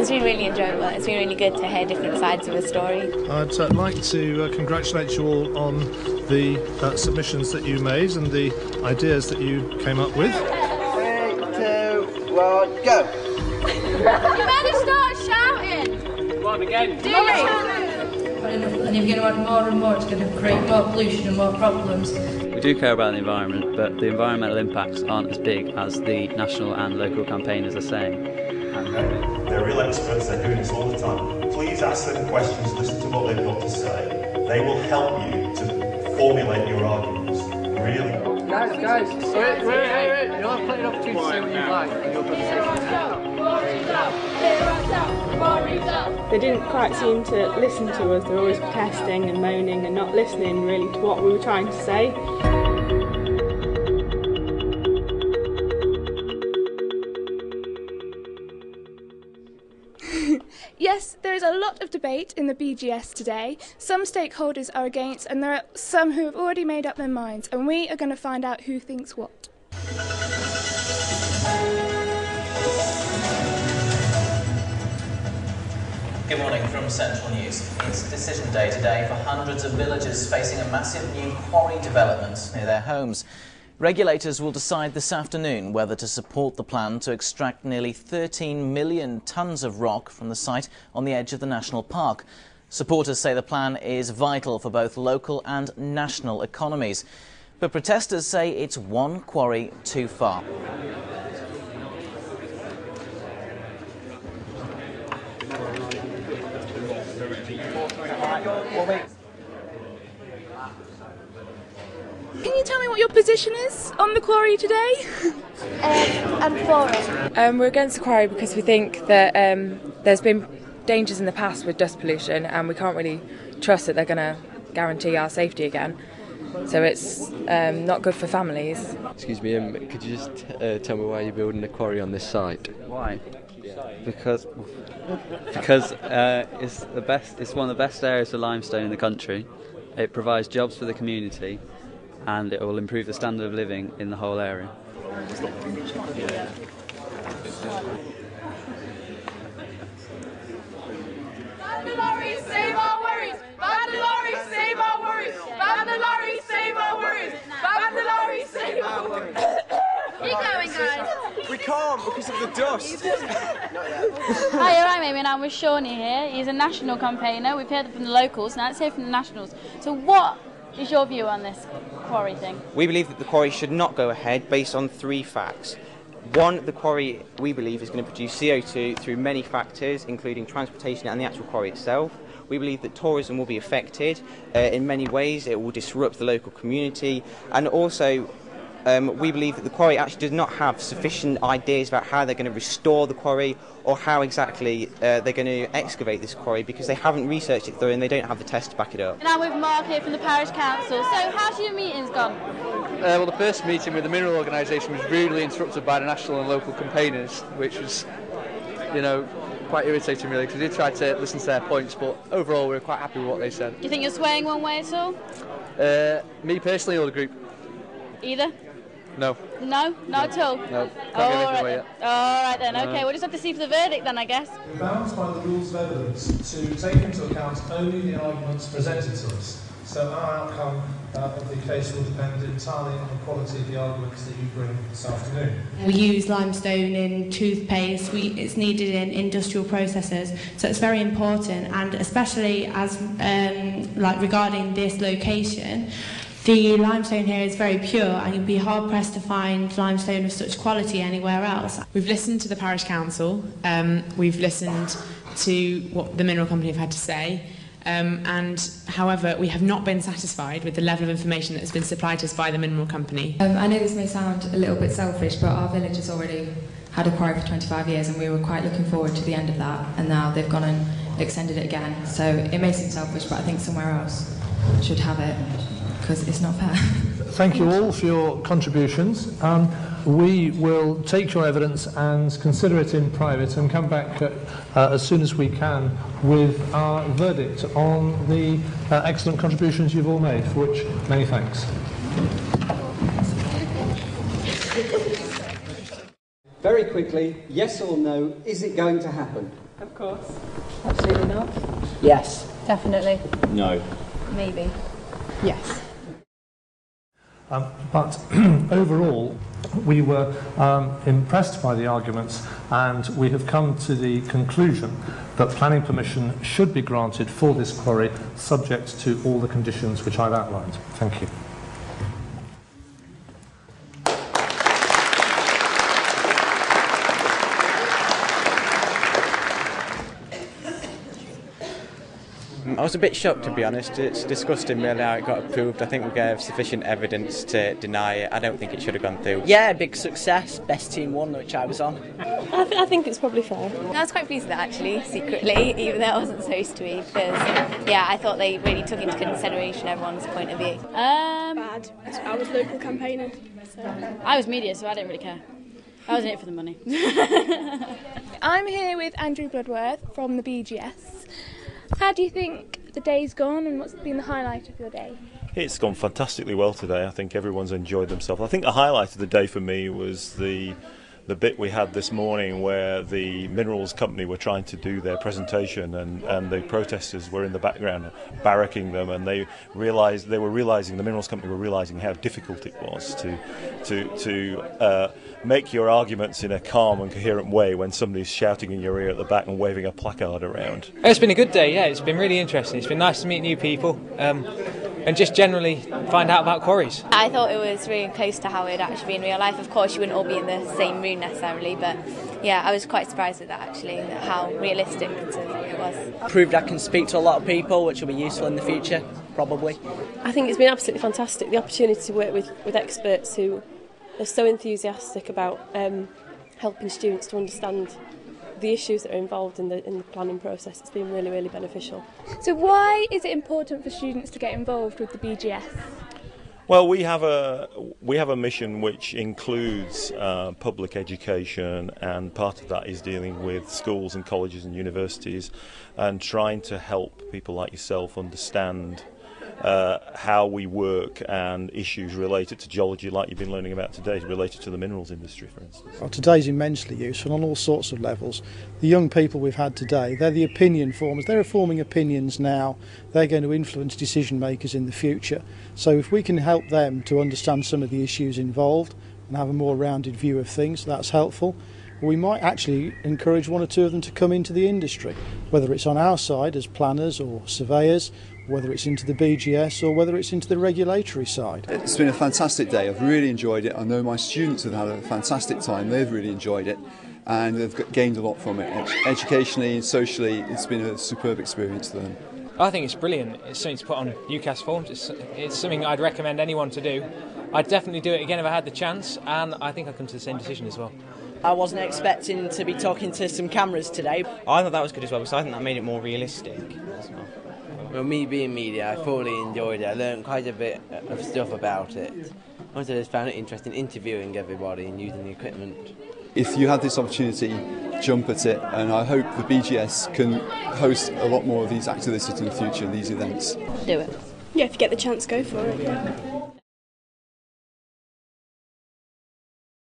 It's been really enjoyable. It's been really good to hear different sides of a story. I'd like to congratulate you all on the submissions that you made and the ideas that you came up with. 3, 2, 1, go! You better start shouting! Come on again. Do it! And if you're going to add more and more, it's going to create more pollution and more problems. We do care about the environment, but the environmental impacts aren't as big as the national and local campaigners are saying. They're real experts, they're doing this all the time. Please ask them questions, listen to what they've got to say. They will help you to formulate your arguments. Really. Guys, wait. You'll have plenty of opportunity to say what you like in your presentation. They didn't quite seem to listen to us. They were always protesting and moaning and not listening really to what we were trying to say. Yes, there is a lot of debate in the BGS today. Some stakeholders are against and there are some who have already made up their minds, and we are going to find out who thinks what. Good morning from Central News. It's decision day today for hundreds of villagers facing a massive new quarry development near their homes. Regulators will decide this afternoon whether to support the plan to extract nearly 13 million tonnes of rock from the site on the edge of the national park. Supporters say the plan is vital for both local and national economies. But protesters say it's one quarry too far. Can you tell me what your position is on the quarry today? I'm for it. We're against the quarry because we think that there's been dangers in the past with dust pollution and we can't really trust that they're going to guarantee our safety again. So it's not good for families. Excuse me, could you just tell me why you're building a quarry on this site? Why? Because it's the best. It's one of the best areas for limestone in the country. It provides jobs for the community, and it will improve the standard of living in the whole area. Ban the lorries, save our worries! Ban the lorries, save our worries! Ban the lorries, save our worries! Ban the lorries, save our worries! Keep going, guys. We can't because of the dust. Hi, I'm Amy and I'm with Shawnee here. He's a national campaigner. We've heard from the locals, now let's hear from the nationals. So what is your view on this quarry thing? We believe that the quarry should not go ahead based on 3 facts. One, the quarry, we believe, is going to produce CO2 through many factors, including transportation and the actual quarry itself. We believe that tourism will be affected in many ways. It will disrupt the local community, and also we believe that the quarry actually does not have sufficient ideas about how they're going to restore the quarry or how exactly they're going to excavate this quarry, because they haven't researched it through and they don't have the tests to back it up. And I'm with Mark here from the parish council. So how's your meetings gone? Well, the first meeting with the mineral organisation was rudely interrupted by the national and local campaigners, which was, quite irritating really, because we did try to listen to their points, but overall we were quite happy with what they said. Do you think you're swaying one way at all? Me personally or the group? Either? No. No? Not at all? No. Can't get anything away yet. All right then, okay, we'll just have to see for the verdict then, I guess. We're bound by the rules of evidence to take into account only the arguments presented to us. So our outcome of the case will depend entirely on the quality of the arguments that you bring this afternoon. We use limestone in toothpaste, it's needed in industrial processes, so it's very important, and especially as regarding this location, the limestone here is very pure and you'd be hard pressed to find limestone of such quality anywhere else. We've listened to the parish council, we've listened to what the mineral company have had to say, and however we have not been satisfied with the level of information that has been supplied to us by the mineral company. I know this may sound a little bit selfish, but our village has already had a quarry for 25 years and we were quite looking forward to the end of that, and now they've gone and extended it again, so it may seem selfish, but I think somewhere else should have it, because it's not fair. Thank you all for your contributions. We will take your evidence and consider it in private and come back as soon as we can with our verdict on the excellent contributions you've all made, for which many thanks. Very quickly, yes or no, is it going to happen? Of course. Absolutely not. Yes. Definitely. No. Maybe. Yes. But overall, we were impressed by the arguments, and we have come to the conclusion that planning permission should be granted for this quarry, subject to all the conditions which I've outlined. Thank you. I was a bit shocked, to be honest. It's disgusting really how it got approved. I think we gave sufficient evidence to deny it. I don't think it should have gone through. Yeah, big success. Best team won, which I was on. I think it's probably fair. I was quite pleased with that actually, secretly, even though I wasn't supposed to be, because yeah, I thought they really took into consideration everyone's point of view. Bad. I was local campaigner. So. I was media, so I didn't really care. I was in it for the money. I'm here with Andrew Bloodworth from the BGS. How do you think the day's gone, and what's been the highlight of your day? It's gone fantastically well today. I think everyone's enjoyed themselves. I think the highlight of the day for me was the bit we had this morning where the minerals company were trying to do their presentation, and the protesters were in the background barracking them, and the minerals company were realising how difficult it was to make your arguments in a calm and coherent way when somebody's shouting in your ear at the back and waving a placard around. It's been a good day, yeah. It's been really interesting. It's been nice to meet new people and just generally find out about quarries. I thought it was really close to how it would actually be in real life. Of course, you wouldn't all be in the same room necessarily, but yeah, I was quite surprised with that actually, how realistic it was. Proved I can speak to a lot of people, which will be useful in the future, probably. I think it's been absolutely fantastic, the opportunity to work with experts who are so enthusiastic about helping students to understand the issues that are involved in the planning process. It's been really, really beneficial. So why is it important for students to get involved with the BGS? Well, we have a mission which includes public education, and part of that is dealing with schools and colleges and universities and trying to help people like yourself understand how we work and issues related to geology, like you've been learning about today, related to the minerals industry, for instance. Well, today's immensely useful on all sorts of levels. The young people we've had today, they're the opinion formers. They're forming opinions now. They're going to influence decision makers in the future. So if we can help them to understand some of the issues involved and have a more rounded view of things, that's helpful. We might actually encourage one or two of them to come into the industry, whether it's on our side as planners or surveyors, whether it's into the BGS or whether it's into the regulatory side. It's been a fantastic day. I've really enjoyed it. I know my students have had a fantastic time. They've really enjoyed it and they've gained a lot from it. Educationally and socially, it's been a superb experience for them. I think it's brilliant. It's something to put on UCAS forms. It's something I'd recommend anyone to do. I'd definitely do it again if I had the chance, and I think I'd come to the same decision as well. I wasn't expecting to be talking to some cameras today. I thought that was good as well, because I think that made it more realistic as well. Well, me being media, I thoroughly enjoyed it. I learned quite a bit of stuff about it. Also, I just found it interesting interviewing everybody and using the equipment. If you had this opportunity, jump at it, and I hope the BGS can host a lot more of these activities in the future, these events. Do it. Yeah, if you get the chance, go for it. Yeah.